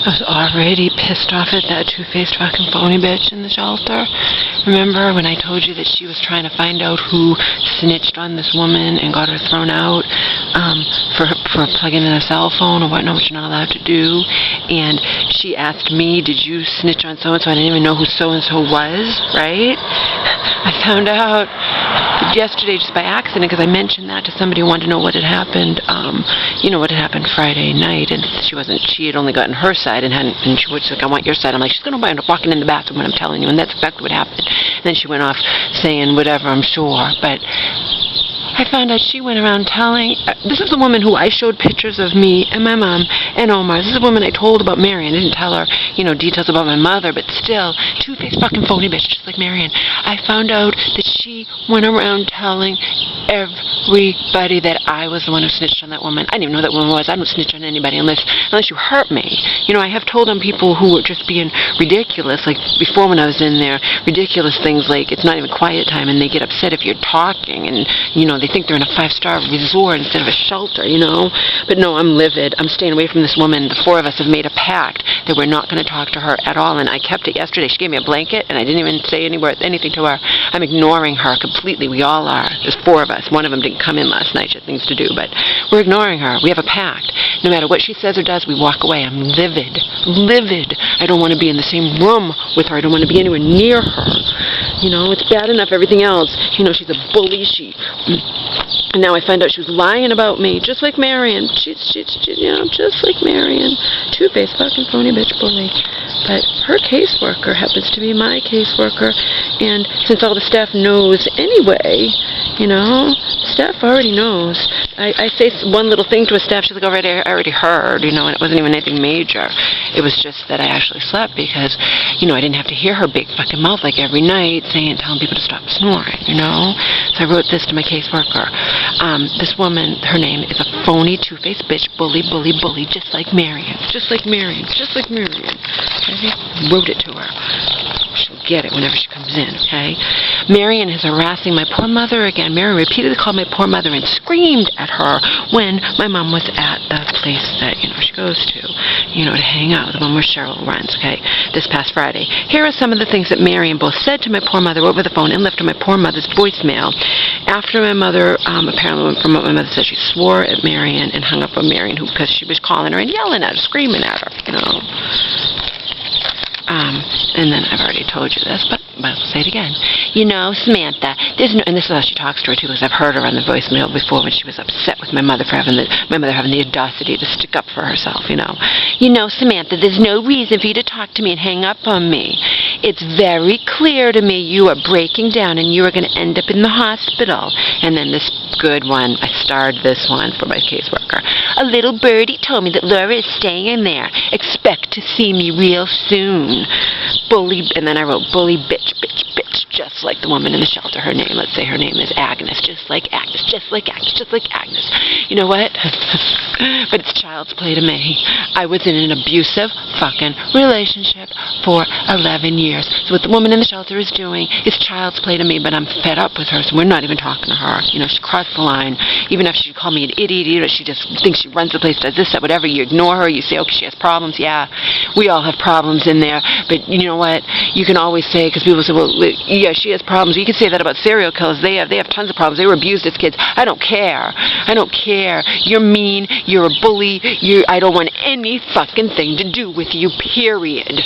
I was already pissed off at that two-faced fucking phony bitch in the shelter. Remember when I told you that she was trying to find out who snitched on this woman and got her thrown out for plugging in a cell phone or whatnot, which you're not allowed to do? And she asked me, did you snitch on so-and-so? I didn't even know who so-and-so was, right? I found out yesterday just by accident because I mentioned that to somebody who wanted to know what had happened, what had happened Friday night, and she had only gotten her side and she was like, I want your side. I'm like, she's going to end up walking in the bathroom when I'm telling you, and that's exactly what happened. And then she went off saying whatever, I'm sure, but I found out she went around telling, this is the woman who I showed pictures of me and my mom and Omar. This is the woman I told about Marion. I didn't tell her, details about my mother, but still, two-faced fucking phony bitch, just like Marion. I found out that she went around telling everybody that I was the one who snitched on that woman. I didn't even know who that woman was. I don't snitch on anybody unless you hurt me. I have told on people who were just being ridiculous, like before when I was in there, ridiculous things like it's not even quiet time and they get upset if you're talking and, they think they're in a 5-star resort instead of a shelter, But no, I'm livid. I'm staying away from this woman. The four of us have made a pact that we're not going to talk to her at all, and I kept it yesterday. She gave me a blanket, and I didn't even say anything to her. I'm ignoring her completely. We all are. There's 4 of us. One of them didn't come in last night. She had things to do, but we're ignoring her. We have a pact. No matter what she says or does, we walk away. I'm livid. Livid. I don't want to be in the same room with her. I don't want to be anywhere near her. It's bad enough everything else. She's a bully. And now I find out she was lying about me, just like Marion. She's just like Marion. Two-faced fucking phony bitch bully. But her caseworker happens to be my caseworker, and since all the staff knows anyway, staff already knows. I say one little thing to a staff, she's like, I already heard, and it wasn't even anything major. It was just that I actually slept because, I didn't have to hear her big fucking mouth like every night telling people to stop snoring, So I wrote this to my caseworker. This woman, her name is a phony, two-faced bitch, bully, just like Marion. Just like Marion. Just like Marion. Okay? Wrote it to her. She'll get it whenever she comes in, okay? Marion is harassing my poor mother again. Marion repeatedly called my poor mother and screamed at her when my mom was at the place that, she goes to, to hang out, the one where Cheryl runs, okay, this past Friday. Here are some of the things that Marion both said to my poor mother over the phone and left on my poor mother's voicemail. After my mother, apparently from what my mother said, she swore at Marion and hung up on Marion because she was calling her and yelling at her, screaming at her, And then I've already told you this, but I'll say it again. Samantha, and this is how she talks to her too, because I've heard her on the voicemail before when she was upset with my mother for having the audacity to stick up for herself, Samantha, there's no reason for you to talk to me and hang up on me. It's very clear to me you are breaking down and you are going to end up in the hospital. And then this good one, I starred this one for my caseworker. A little birdie told me that Laura is staying in there. Expect to see me real soon. Bully, and then I wrote bully, bitch, just like the woman in the shelter. Her name, let's say her name is Agnes, just like Agnes. You know what? But it's child's play to me. I was in an abusive fucking relationship for 11 years. So what the woman in the shelter is doing is child's play to me, but I'm fed up with her, so we're not even talking to her. She crossed the line. Even if she called me an idiot, she just thinks she runs the place, does this, that, whatever. You ignore her, you say, okay, she has problems. Yeah, we all have problems in there, but you know what? You can always say, because people say, well, yeah, she has problems. You can say that about serial killers. They have tons of problems. They were abused as kids. I don't care. You're mean. You're a bully. I don't want any fucking thing to do with you, period.